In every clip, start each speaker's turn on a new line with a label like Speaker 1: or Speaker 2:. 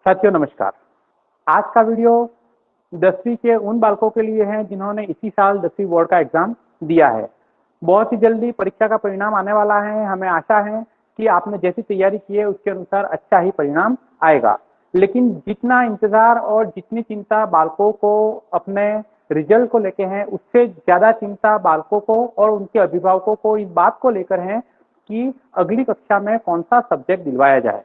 Speaker 1: साथियों नमस्कार। आज का वीडियो 10वीं के उन बालकों के लिए है जिन्होंने इसी साल 10वीं बोर्ड का एग्जाम दिया है। बहुत ही जल्दी परीक्षा का परिणाम आने वाला है। हमें आशा है कि आपने जैसी तैयारी की है उसके अनुसार अच्छा ही परिणाम आएगा। लेकिन जितना इंतजार और जितनी चिंता बालकों को अपने रिजल्ट को लेकर है, उससे ज्यादा चिंता बालकों को और उनके अभिभावकों को इस बात को लेकर है कि अगली कक्षा में कौन सा सब्जेक्ट दिलवाया जाए।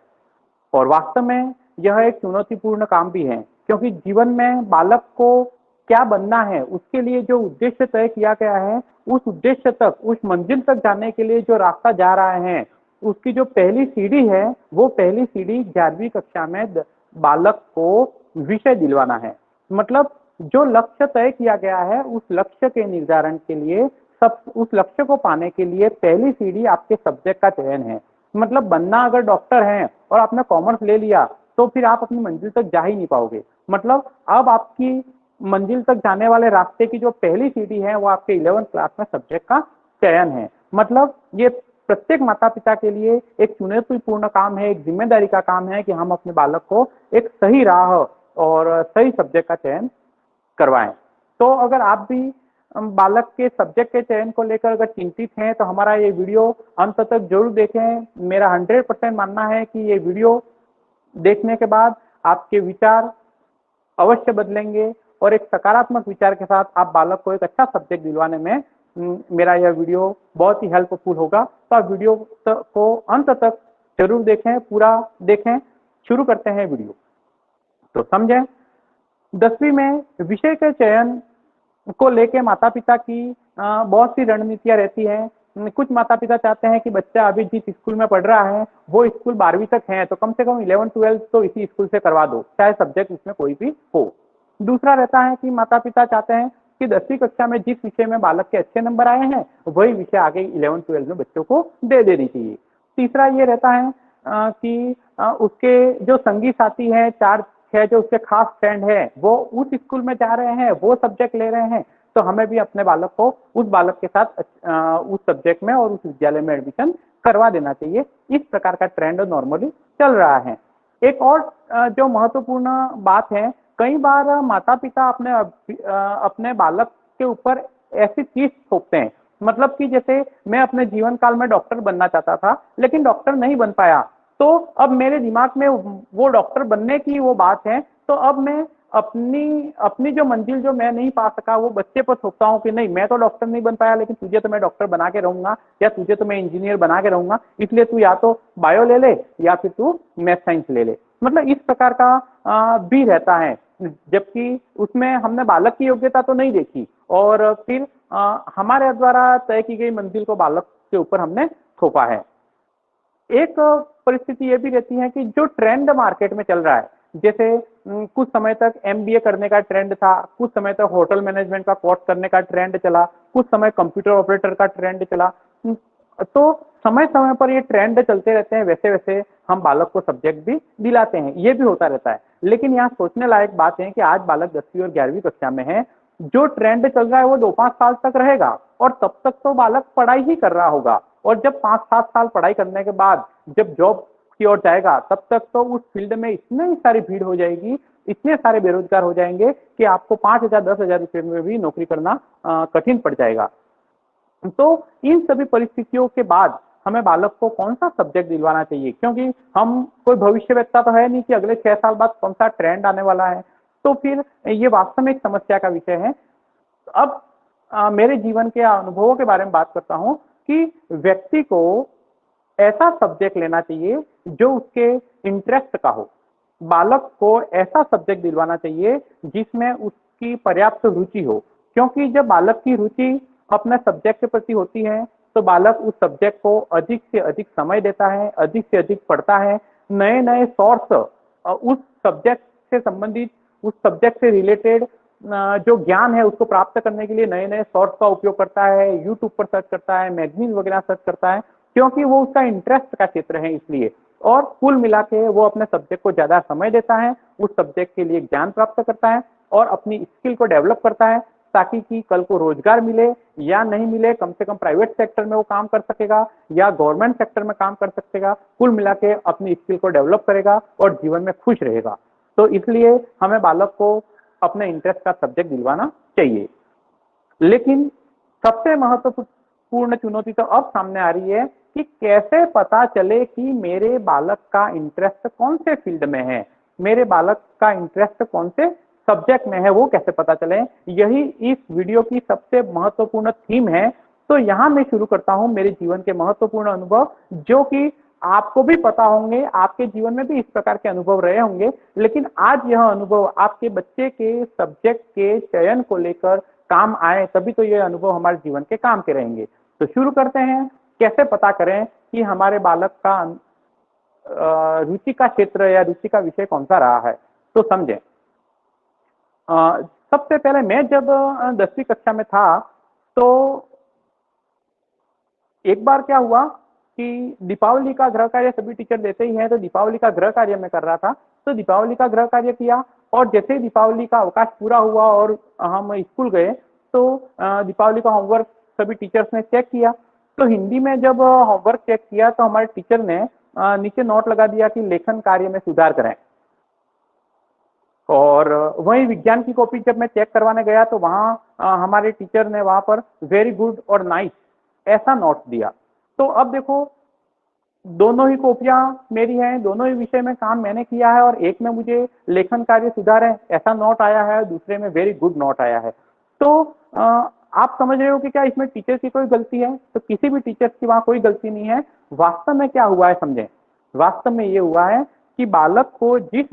Speaker 1: और वास्तव में यह एक चुनौतीपूर्ण काम भी है, क्योंकि जीवन में बालक को क्या बनना है उसके लिए जो उद्देश्य तय किया गया है, उस उद्देश्य तक, उस मंजिल तक जाने के लिए जो रास्ता जा रहा है, उसकी जो पहली सीढ़ी है, वो पहली सीढ़ी 11वीं कक्षा में बालक को विषय दिलवाना है। मतलब जो लक्ष्य तय किया गया है, उस लक्ष्य के निर्धारण के लिए, सब उस लक्ष्य को पाने के लिए पहली सीढ़ी आपके सब्जेक्ट का चयन है। मतलब बनना अगर डॉक्टर है और आपने कॉमर्स ले लिया तो फिर आप अपनी मंजिल तक जा ही नहीं पाओगे। मतलब अब आपकी मंजिल तक जाने वाले रास्ते की जो पहली सीढ़ी है वो आपके 11th क्लास में सब्जेक्ट का चयन है। मतलब ये प्रत्येक माता पिता के लिए एक चुनौतीपूर्ण काम है, एक जिम्मेदारी का काम है कि हम अपने बालक को एक सही राह और सही सब्जेक्ट का चयन करवाएं। तो अगर आप भी बालक के सब्जेक्ट के चयन को लेकर अगर चिंतित हैं तो हमारा ये वीडियो अंत तक जरूर देखें। मेरा 100% मानना है कि ये वीडियो देखने के बाद आपके विचार अवश्य बदलेंगे और एक सकारात्मक विचार के साथ आप बालक को एक अच्छा सब्जेक्ट दिलवाने में मेरा यह वीडियो बहुत ही हेल्पफुल होगा। तो आप वीडियो को अंत तक जरूर देखें, पूरा देखें। शुरू करते हैं वीडियो। तो समझें, 10वीं में विषय के चयन को लेके माता पिता की बहुत सी रणनीतियां रहती हैं। कुछ माता पिता चाहते हैं कि बच्चा अभी जिस स्कूल में पढ़ रहा है वो स्कूल 12वीं तक है, तो कम से कम 11th-12th तो इसी स्कूल से करवा दो, चाहे सब्जेक्ट उसमें कोई भी हो। दूसरा रहता है कि माता पिता चाहते हैं कि 10वीं कक्षा में जिस विषय में बालक के अच्छे नंबर आए हैं वही विषय आगे 11th-12th में बच्चों को दे देनी चाहिए। तीसरा ये रहता है कि उसके जो संगी साथी है, 4-6 जो उसके खास फ्रेंड है, वो उस स्कूल में जा रहे हैं, वो सब्जेक्ट ले रहे हैं, तो हमें भी अपने बालक को उस बालक के साथ उस सब्जेक्ट में और उस विद्यालय में एडमिशन करवा देना चाहिए। इस प्रकार का ट्रेंड नॉर्मली चल रहा है। एक और जो महत्वपूर्ण बात है, कई बार माता पिता अपने बालक के ऊपर ऐसी चीज थोपते हैं। मतलब कि जैसे मैं अपने जीवन काल में डॉक्टर बनना चाहता था लेकिन डॉक्टर नहीं बन पाया, तो अब मेरे दिमाग में वो डॉक्टर बनने की वो बात है, तो अब मैं अपनी अपनी जो मंजिल जो मैं नहीं पा सका वो बच्चे पर थोपता हूँ कि नहीं, मैं तो डॉक्टर नहीं बन पाया लेकिन तुझे तो मैं डॉक्टर बना के रहूंगा, या तुझे तो मैं इंजीनियर बना के रहूंगा, इसलिए तू या तो बायो ले ले या फिर तू मैथ साइंस ले ले। मतलब इस प्रकार का भी रहता है, जबकि उसमें हमने बालक की योग्यता तो नहीं देखी और फिर हमारे द्वारा तय की गई मंजिल को बालक के ऊपर हमने थोपा है। एक परिस्थिति ये भी रहती है कि जो ट्रेंड मार्केट में चल रहा है, जैसे कुछ समय तक एमबीए करने का ट्रेंड था, कुछ समय तक होटल मैनेजमेंट का कोर्स करने का ट्रेंड चला, कुछ समय कंप्यूटर ऑपरेटर का ट्रेंड चला। तो समय समय पर ये ट्रेंड चलते रहते हैं, वैसे वैसे हम बालक को सब्जेक्ट भी दिलाते हैं, ये भी होता रहता है। लेकिन यहाँ सोचने लायक बात है कि आज बालक 10वीं और 11वीं कक्षा में है, जो ट्रेंड चल रहा है वो 2-5 साल तक रहेगा और तब तक तो बालक पढ़ाई ही कर रहा होगा। और जब 5-7 साल पढ़ाई करने के बाद जब जॉब की ओर जाएगा, तब तक तो उस फील्ड में इतनी सारी भीड़ हो जाएगी, इतने सारे बेरोजगार हो जाएंगे कि आपको 5,000-10,000 रुपए में भी नौकरी करना कठिन पड़ जाएगा। तो इन सभी परिस्थितियों के बाद हमें बालक को कौन सा सब्जेक्ट दिलवाना चाहिए, क्योंकि हम कोई भविष्यवेत्ता तो है नहीं कि अगले 6 साल बाद कौन सा ट्रेंड आने वाला है। तो फिर ये वास्तव में एक समस्या का विषय है। अब मेरे जीवन के अनुभवों के बारे में बात करता हूं कि व्यक्ति को ऐसा सब्जेक्ट लेना चाहिए जो उसके इंटरेस्ट का हो। बालक को ऐसा सब्जेक्ट दिलवाना चाहिए जिसमें उसकी पर्याप्त रुचि हो, क्योंकि जब बालक की रुचि अपने सब्जेक्ट के प्रति होती है तो बालक उस सब्जेक्ट को अधिक से अधिक समय देता है, अधिक से अधिक पढ़ता है, नए नए सोर्स उस सब्जेक्ट से संबंधित, उस सब्जेक्ट से रिलेटेड जो ज्ञान है उसको प्राप्त करने के लिए नए नए सोर्स का उपयोग करता है, यूट्यूब पर सर्च करता है, मैगजीन वगैरह सर्च करता है, क्योंकि वो उसका इंटरेस्ट का क्षेत्र है इसलिए। और कुल मिला के वो अपने सब्जेक्ट को ज्यादा समय देता है, उस सब्जेक्ट के लिए ज्ञान प्राप्त करता है और अपनी स्किल को डेवलप करता है, ताकि कि कल को रोजगार मिले या नहीं मिले, कम से कम प्राइवेट सेक्टर में वो काम कर सकेगा या गवर्नमेंट सेक्टर में काम कर सकेगा। कुल मिला के अपनी स्किल को डेवलप करेगा और जीवन में खुश रहेगा। तो इसलिए हमें बालक को अपने इंटरेस्ट का सब्जेक्ट दिलवाना चाहिए। लेकिन सबसे महत्वपूर्ण चुनौती तो अब सामने आ रही है कि कैसे पता चले कि मेरे बालक का इंटरेस्ट कौन से फील्ड में है, मेरे बालक का इंटरेस्ट कौन से सब्जेक्ट में है, वो कैसे पता चले। यही इस वीडियो की सबसे महत्वपूर्ण थीम है। तो यहाँ मैं शुरू करता हूँ मेरे जीवन के महत्वपूर्ण अनुभव, जो कि आपको भी पता होंगे, आपके जीवन में भी इस प्रकार के अनुभव रहे होंगे, लेकिन आज यह अनुभव आपके बच्चे के सब्जेक्ट के चयन को लेकर काम आए, तभी तो ये अनुभव हमारे जीवन के काम के रहेंगे। तो शुरू करते हैं, कैसे पता करें कि हमारे बालक का रुचि का क्षेत्र या रुचि का विषय कौन सा रहा है। तो समझें, सबसे पहले मैं जब 10वीं कक्षा में था, तो एक बार क्या हुआ कि दीपावली का गृह कार्य सभी टीचर देते ही हैं, तो दीपावली का गृह कार्य मैं कर रहा था। तो दीपावली का गृह कार्य किया, और जैसे ही दीपावली का अवकाश पूरा हुआ और हम स्कूल गए, तो दीपावली का होमवर्क सभी टीचर्स ने चेक किया। तो हिंदी में जब होमवर्क चेक किया, तो हमारे टीचर ने नीचे नोट लगा दिया कि लेखन कार्य में सुधार करें। और वही विज्ञान की कॉपी जब मैं चेक करवाने गया, तो वहाँ हमारे टीचर ने वहाँ पर वेरी गुड और नाइस ऐसा नोट दिया। तो अब देखो, दोनों ही कॉपियां मेरी हैं, दोनों ही विषय में काम मैंने किया है, और एक में मुझे लेखन कार्य सुधार है ऐसा नोट आया है, दूसरे में वेरी गुड नोट आया है। तो आप समझ रहे हो कि क्या इसमें टीचर की कोई गलती है? तो किसी भी टीचर की वहां कोई गलती नहीं है। वास्तव में क्या हुआ है समझें, वास्तव में ये हुआ है कि बालक को जिस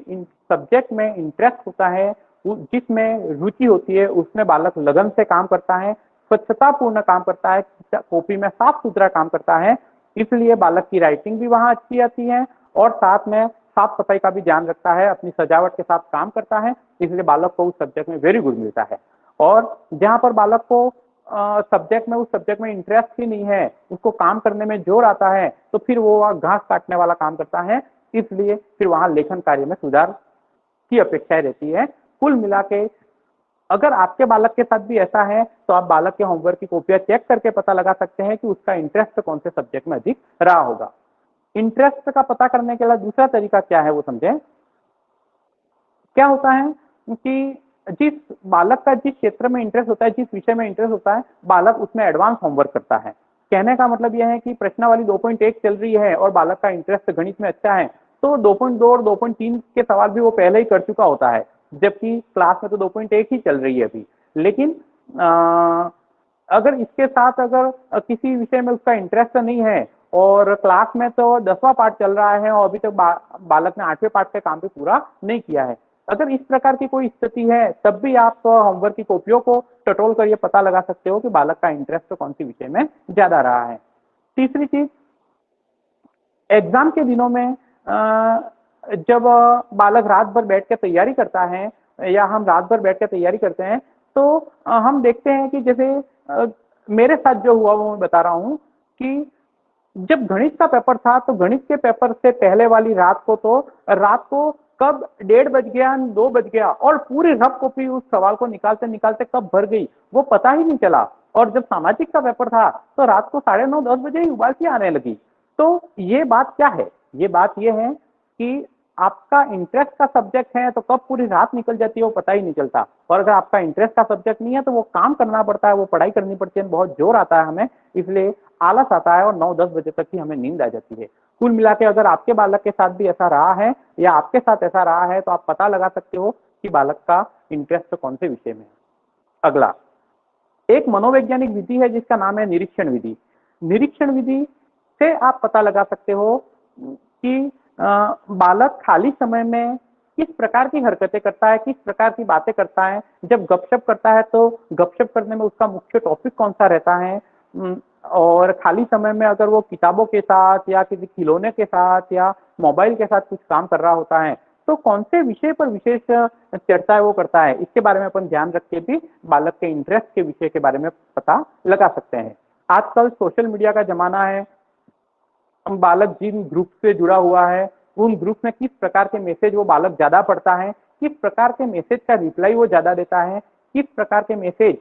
Speaker 1: सब्जेक्ट में इंटरेस्ट होता है, जिसमें रुचि होती है, उसमें बालक लगन से काम करता है, स्वच्छतापूर्ण काम करता है, कॉपी में साफ सुथरा काम करता है। इसलिए बालक की राइटिंग भी वहां अच्छी आती है, और साथ में साफ सफाई का भी ध्यान रखता है, अपनी सजावट के साथ काम करता है। इसलिए बालक को उस सब्जेक्ट में वेरी गुड मिलता है। और जहां पर बालक को सब्जेक्ट में, उस सब्जेक्ट में इंटरेस्ट ही नहीं है, उसको काम करने में जोर आता है, तो फिर वो घास काटने वाला काम करता है। इसलिए फिर वहां लेखन कार्य में सुधार की अपेक्षा रहती है। कुल मिला के अगर आपके बालक के साथ भी ऐसा है, तो आप बालक के होमवर्क की कॉपियां चेक करके पता लगा सकते हैं कि उसका इंटरेस्ट कौन से सब्जेक्ट में अधिक रहा होगा। इंटरेस्ट का पता करने के लिए दूसरा तरीका क्या है वो समझें। क्या होता है कि जिस बालक का जिस क्षेत्र में इंटरेस्ट होता है, जिस विषय में इंटरेस्ट होता है, बालक उसमें एडवांस होमवर्क करता है। कहने का मतलब यह है कि प्रश्नावली 2.1 चल रही है और बालक का इंटरेस्ट गणित में अच्छा है, तो 2.2 और 2.3 के सवाल भी वो पहले ही कर चुका होता है, जबकि क्लास में तो 2.1 ही चल रही है अभी। लेकिन अगर इसके साथ अगर किसी विषय में उसका इंटरेस्ट नहीं है, और क्लास में तो 10वां पार्ट चल रहा है और अभी तक बालक ने 8वें पार्ट का काम भी पूरा नहीं किया है, अगर इस प्रकार की कोई स्थिति है, तब भी आप होमवर्क की कॉपियों को टटोल कर ये पता लगा सकते हो कि बालक का इंटरेस्ट कौन सी विषय में ज्यादा रहा है। तीसरी चीज, एग्जाम के दिनों में जब बालक रात भर बैठ के तैयारी करता है, या हम रात भर बैठ के तैयारी करते हैं, तो हम देखते हैं कि जैसे मेरे साथ जो हुआ वो मैं बता रहा हूँ कि जब गणित का पेपर था, तो गणित के पेपर से पहले वाली रात को, तो रात को कब 1:30 बज गया, 2 बज गया, और पूरी रफ कॉपी उस सवाल को निकालते निकालते कब भर गई वो पता ही नहीं चला। और जब सामाजिक का पेपर था, तो रात को 9:30 10 बजे ही उबालती आने लगी। तो ये बात क्या है, ये बात ये है कि आपका इंटरेस्ट का सब्जेक्ट है, तो कब पूरी रात निकल जाती है वो पता ही नहीं चलता। और अगर आपका इंटरेस्ट का सब्जेक्ट नहीं है, तो वो काम करना पड़ता है, वो पढ़ाई करनी पड़ती है, बहुत जोर आता है हमें, इसलिए आलस आता है, और 9-10 बजे तक ही हमें नींद आ जाती है। कुल मिला के अगर आपके बालक के साथ भी ऐसा रहा है, या आपके साथ ऐसा रहा है, तो आप पता लगा सकते हो कि बालक का इंटरेस्ट कौन से विषय में है। अगला एक मनोवैज्ञानिक विधि है जिसका नाम है निरीक्षण विधि। निरीक्षण विधि से आप पता लगा सकते हो कि बालक खाली समय में किस प्रकार की हरकतें करता है, किस प्रकार की बातें करता है। जब गपशप करता है, तो गपशप करने में उसका मुख्य टॉपिक कौन सा रहता है, और खाली समय में अगर वो किताबों के साथ या किसी खिलौने के साथ या मोबाइल के साथ कुछ काम कर रहा होता है, तो कौन से विषय पर विशेष चर्चा वो करता है। इसके बारे में अपन ध्यान रख के भी बालक के इंटरेस्ट के विषय के बारे में पता लगा सकते हैं। आजकल सोशल मीडिया का जमाना है, बालक जिन ग्रुप से जुड़ा हुआ है, उन ग्रुप में किस प्रकार के मैसेज वो बालक ज्यादा पढ़ता है, किस प्रकार के मैसेज का रिप्लाई वो ज्यादा देता है, किस प्रकार के मैसेज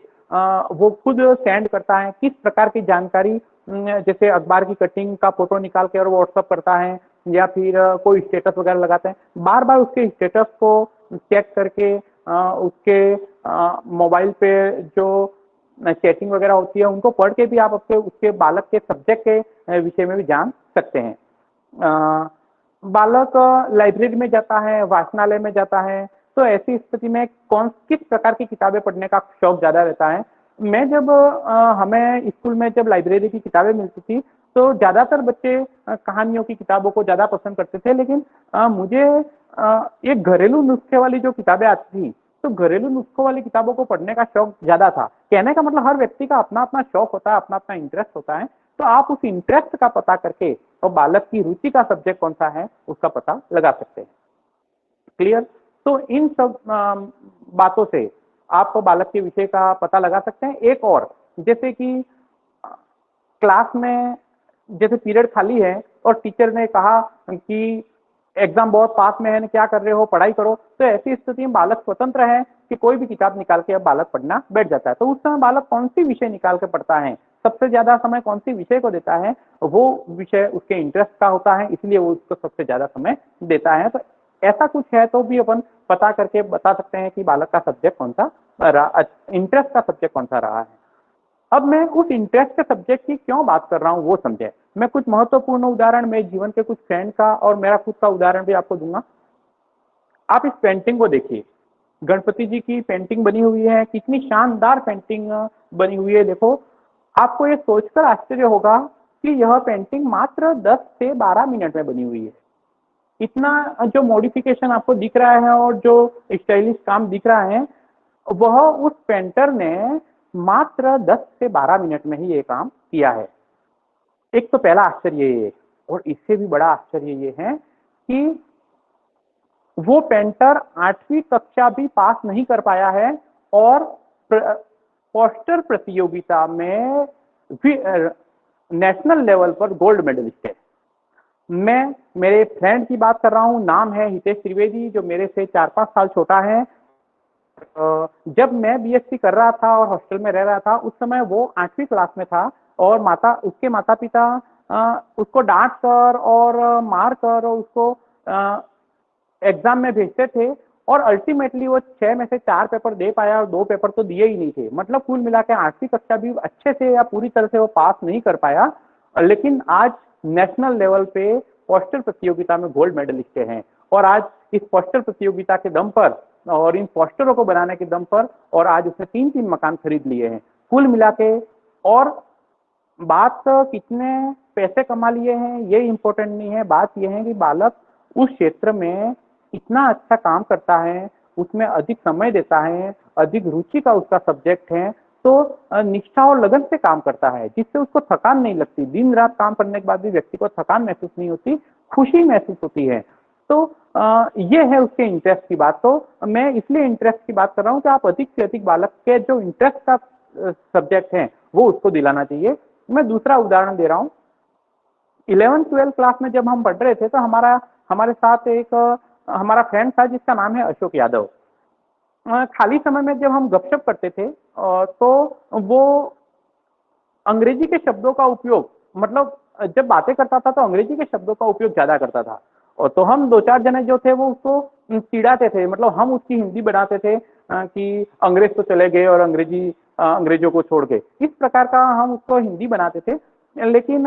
Speaker 1: वो खुद सेंड करता है, किस प्रकार की जानकारी, जैसे अखबार की कटिंग का फोटो निकाल के और वो व्हाट्सअप करता है, या फिर कोई स्टेटस वगैरह लगाते हैं, बार बार उसके स्टेटस को चेक करके उसके मोबाइल पे जो चैटिंग वगैरह होती है उनको पढ़ के भी आप अपने उसके बालक के सब्जेक्ट के विषय में भी जान सकते हैं। बालक लाइब्रेरी में जाता है, वाचनालय में जाता है, तो ऐसी स्थिति में किस प्रकार की किताबें पढ़ने का शौक ज्यादा रहता है। मैं जब हमें स्कूल में जब लाइब्रेरी की किताबें मिलती थी तो ज्यादातर बच्चे कहानियों की किताबों को ज्यादा पसंद करते थे, लेकिन मुझे एक घरेलू नुस्खे वाली जो किताबें आती थी तो घरेलू नुस्खों वाली किताबों को पढ़ने का शौक ज्यादा था। कहने का मतलब हर व्यक्ति का अपना अपना शौक होता है, अपना अपना इंटरेस्ट होता है, तो आप उस इंटरेस्ट का पता करके और बालक की रुचि का सब्जेक्ट कौन सा है उसका पता लगा सकते हैं। क्लियर? तो इन सब बातों से आप बालक के विषय का पता लगा सकते हैं। एक और, जैसे कि क्लास में जैसे पीरियड खाली है और टीचर ने कहा कि एग्जाम बहुत पास में है, क्या कर रहे हो, पढ़ाई करो, तो ऐसी स्थिति में बालक स्वतंत्र है कि कोई भी किताब निकाल के अब बालक पढ़ना बैठ जाता है। तो उस समय बालक कौन सी विषय निकाल के पढ़ता है, सबसे ज्यादा समय कौन सी विषय को देता है, वो विषय उसके इंटरेस्ट का होता है, इसलिए वो उसको सबसे ज्यादा समय देता है। तो ऐसा कुछ है तो भी अपन पता करके बता सकते हैं कि बालक का सब्जेक्ट कौन सा रहा, इंटरेस्ट का सब्जेक्ट कौन सा रहा है। अब मैं उस इंटरेस्ट के सब्जेक्ट की क्यों बात कर रहा हूं वो समझे। मैं कुछ महत्वपूर्ण उदाहरण मेरे जीवन के कुछ फ्रेंड का और मेरा खुद का उदाहरण भी आपको दूंगा। आप इस पेंटिंग को देखिए, गणपति जी की पेंटिंग बनी हुई है, कितनी शानदार पेंटिंग बनी हुई है। देखो, आपको ये सोचकर आश्चर्य होगा कि यह पेंटिंग मात्र 10 से 12 मिनट में बनी हुई है। इतना जो मॉडिफिकेशन आपको दिख रहा है और जो स्टाइलिश काम दिख रहा है वह उस पेंटर ने मात्र 10 से 12 मिनट में ही ये काम किया है। एक तो पहला आश्चर्य ये, और इससे भी बड़ा आश्चर्य ये है कि वो पेंटर 8वीं कक्षा भी पास नहीं कर पाया है और पोस्टर प्रतियोगिता में नेशनल लेवल पर गोल्ड मेडलिस्ट है। मैं मेरे फ्रेंड की बात कर रहा हूँ, नाम है हितेश त्रिवेदी, जो मेरे से 4-5 साल छोटा है। जब मैं बीएससी कर रहा था और हॉस्टल में रह रहा था उस समय वो 8वीं क्लास में था और उसके माता पिता उसको डांट कर और मार कर और उसको एग्जाम में भेजते थे और अल्टीमेटली वो 6 में से 4 पेपर दे पाया और 2 पेपर तो दिए ही नहीं थे। मतलब कुल मिला के 8वीं कक्षा भी अच्छे से या पूरी तरह से वो पास नहीं कर पाया, लेकिन आज नेशनल लेवल पे पोस्टर प्रतियोगिता में गोल्ड मेडलिस्ट हैं। और आज इस पोस्टर प्रतियोगिता के दम पर और इन पोस्टरों को बनाने के दम पर और आज उसने 3-3 मकान खरीद लिए हैं कुल मिला के। और बात कितने पैसे कमा लिए हैं ये इंपॉर्टेंट नहीं है, बात यह है कि बालक उस क्षेत्र में इतना अच्छा काम करता है, उसमें अधिक समय देता है, अधिक रुचि का उसका सब्जेक्ट है, तो निष्ठा और लगन से काम करता है जिससे उसको थकान नहीं लगती। दिन रात काम करने के बाद भी व्यक्ति को थकान महसूस नहीं होती, खुशी महसूस होती है। तो ये है उसके इंटरेस्ट की बात। तो मैं इसलिए इंटरेस्ट की बात कर रहा हूँ कि आप अधिक से अधिक बालक के जो इंटरेस्ट का सब्जेक्ट है वो उसको दिलाना चाहिए। मैं दूसरा उदाहरण दे रहा हूँ। 11th-12th क्लास में जब हम पढ़ रहे थे तो हमारे साथ एक हमारा फ्रेंड था जिसका नाम है अशोक यादव। खाली समय में जब हम गपशप करते थे तो वो अंग्रेजी के शब्दों का उपयोग, मतलब जब बातें करता था तो अंग्रेजी के शब्दों का उपयोग ज्यादा करता था। और तो हम 2-4 जने जो थे वो उसको चिढ़ाते थे, मतलब हम उसकी हिंदी बनाते थे कि अंग्रेज तो चले गए और अंग्रेजों को छोड़ के, इस प्रकार का हम उसको हिंदी बनाते थे। लेकिन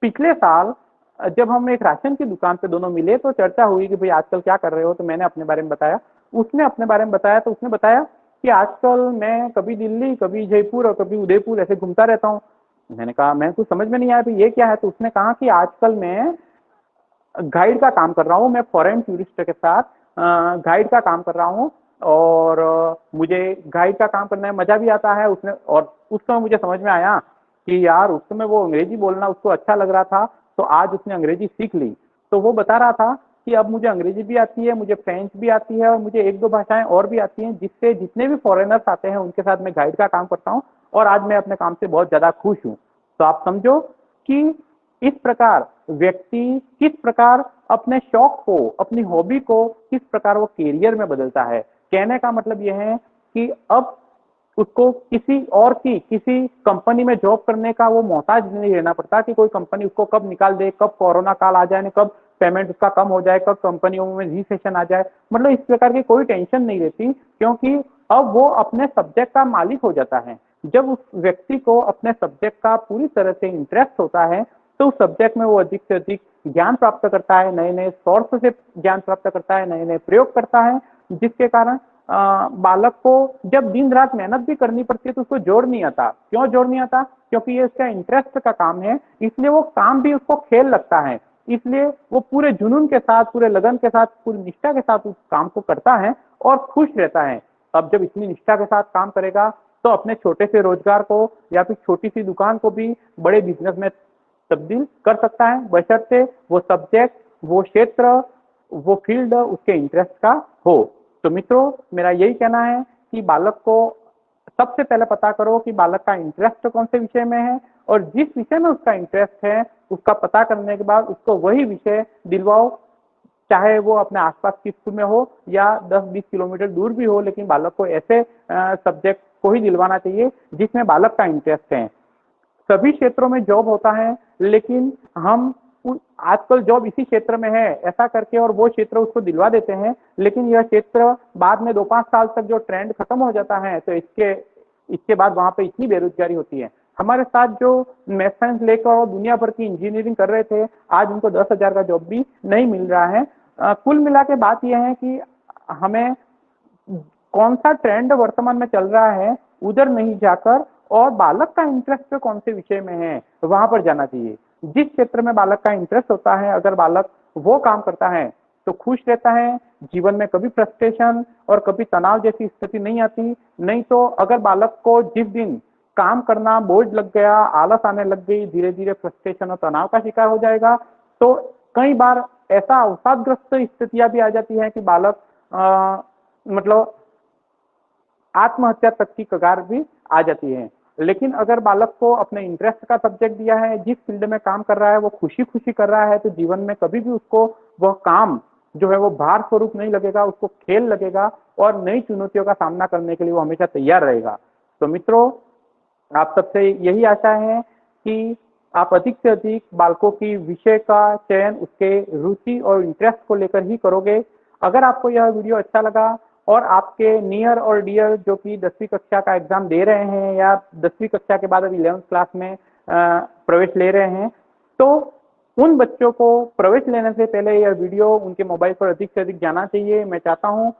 Speaker 1: पिछले साल जब हम एक राशन की दुकान पे दोनों मिले तो चर्चा हुई कि भाई आजकल क्या कर रहे हो, तो मैंने अपने बारे में बताया, उसने अपने बारे में बताया। तो उसने बताया कि आजकल मैं कभी दिल्ली, कभी जयपुर और कभी उदयपुर ऐसे घूमता रहता हूँ। मैंने कहा मैं कुछ समझ में नहीं आया ये क्या है। तो उसने कहा कि आजकल मैं गाइड का काम कर रहा हूँ, मैं फॉरेन टूरिस्ट के साथ गाइड का काम कर रहा हूँ और मुझे गाइड का काम करने में मजा भी आता है। उसने और उस समय मुझे समझ में आया कि यार उस समय वो अंग्रेजी बोलना उसको अच्छा लग रहा था, तो आज उसने अंग्रेजी सीख ली। तो वो बता रहा था कि अब मुझे अंग्रेजी भी आती है, मुझे फ्रेंच भी आती है और मुझे 1-2 भाषाएं और भी आती हैं, जिससे जितने भी फॉरेनर्स आते हैं उनके साथ मैं गाइड का काम करता हूँ और आज मैं अपने काम से बहुत ज्यादा खुश हूँ। तो आप समझो कि इस प्रकार व्यक्ति किस प्रकार अपने शौक को, अपनी हॉबी को किस प्रकार वो कैरियर में बदलता है। कहने का मतलब यह है कि अब उसको किसी कंपनी में जॉब करने का वो मोहताज नहीं रहना पड़ता कि कोई कंपनी उसको कब निकाल दे, कब कोरोना काल आ जाए, कब पेमेंट उसका कम हो जाए, कब कंपनियों में रिसेशन आ जाए, मतलब इस प्रकार की कोई टेंशन नहीं रहती, क्योंकि अब वो अपने सब्जेक्ट का मालिक हो जाता है। जब उस व्यक्ति को अपने सब्जेक्ट का पूरी तरह से इंटरेस्ट होता है तो उस सब्जेक्ट में वो अधिक से अधिक ज्ञान प्राप्त करता है, नए नए सोर्स से ज्ञान प्राप्त करता है, नए नए प्रयोग करता है, जिसके कारण बालक को जब दिन रात मेहनत भी करनी पड़ती है तो उसको जोर नहीं आता। क्यों जोर नहीं आता? क्योंकि ये उसका इंटरेस्ट का काम है, इसलिए वो काम भी उसको खेल लगता है, इसलिए वो पूरे जुनून के साथ, पूरे लगन के साथ, पूरी निष्ठा के साथ उस काम को करता है और खुश रहता है। अब जब इतनी निष्ठा के साथ काम करेगा तो अपने छोटे से रोजगार को या फिर छोटी सी दुकान को भी बड़े बिजनेस में तब्दील कर सकता है, बशर्ते वो सब्जेक्ट, वो क्षेत्र, वो फील्ड उसके इंटरेस्ट का हो। तो मित्रों, मेरा यही कहना है कि बालक को सबसे पहले पता करो कि बालक का इंटरेस्ट कौन से विषय में है, और जिस विषय में उसका इंटरेस्ट है उसका पता करने के बाद उसको वही विषय दिलवाओ, चाहे वो अपने आसपास की स्कूल में हो या 10-20 किलोमीटर दूर भी हो, लेकिन बालक को ऐसे सब्जेक्ट को ही दिलवाना चाहिए जिसमें बालक का इंटरेस्ट है। सभी क्षेत्रों में जॉब होता है, लेकिन हम आजकल जॉब इसी क्षेत्र में है ऐसा करके और वो क्षेत्र उसको दिलवा देते हैं, लेकिन यह क्षेत्र बाद में 2-5 साल तक जो ट्रेंड खत्म हो जाता है तो इसके बाद वहां पे इतनी बेरोजगारी होती है। हमारे साथ जो मैथ साइंस लेकर और दुनिया भर की इंजीनियरिंग कर रहे थे, आज उनको 10,000 का जॉब भी नहीं मिल रहा है। कुल मिला के बात यह है कि हमें कौन सा ट्रेंड वर्तमान में चल रहा है उधर नहीं जाकर और बालक का इंटरेस्ट कौन से विषय में है वहां पर जाना चाहिए। जिस क्षेत्र में बालक का इंटरेस्ट होता है, अगर बालक वो काम करता है तो खुश रहता है, जीवन में कभी फ्रस्ट्रेशन और कभी तनाव जैसी स्थिति नहीं आती। नहीं तो अगर बालक को जिस दिन काम करना बोझ लग गया, आलस आने लग गई, धीरे धीरे फ्रस्ट्रेशन और तनाव का शिकार हो जाएगा। तो कई बार ऐसा अवसादग्रस्त स्थितियां भी आ जाती है कि बालक मतलब आत्महत्या तक की कगार भी आ जाती है। लेकिन अगर बालक को अपने इंटरेस्ट का सब्जेक्ट दिया है, जिस फील्ड में काम कर रहा है वो खुशी खुशी कर रहा है, तो जीवन में कभी भी उसको वह काम जो है वो भार स्वरूप नहीं लगेगा, उसको खेल लगेगा और नई चुनौतियों का सामना करने के लिए वो हमेशा तैयार रहेगा। तो मित्रों, आप सबसे यही आशा है कि आप अधिक से अधिक बालकों की विषय का चयन उसके रुचि और इंटरेस्ट को लेकर ही करोगे। अगर आपको यह वीडियो अच्छा लगा और आपके नियर और डियर जो कि 10वीं कक्षा का एग्जाम दे रहे हैं या 10वीं कक्षा के बाद अब 11th क्लास में प्रवेश ले रहे हैं, तो उन बच्चों को प्रवेश लेने से पहले यह वीडियो उनके मोबाइल पर अधिक से अधिक जाना चाहिए। मैं चाहता हूं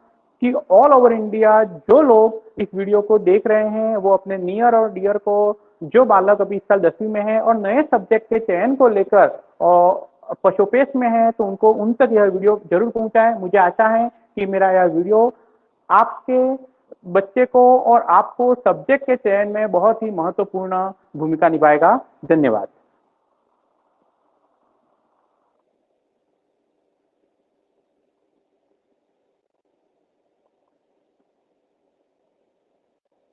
Speaker 1: कि ऑल ओवर इंडिया जो लोग इस वीडियो को देख रहे हैं वो अपने नियर और डियर को, जो बालक अभी इस साल 10वीं में है और नए सब्जेक्ट के चयन को लेकर और पशोपेश में है, तो उनको उन तक यह वीडियो जरूर पहुंचाएं। मुझे आशा है कि मेरा यह वीडियो आपके बच्चे को और आपको सब्जेक्ट के चयन में बहुत ही महत्वपूर्ण भूमिका निभाएगा। धन्यवाद।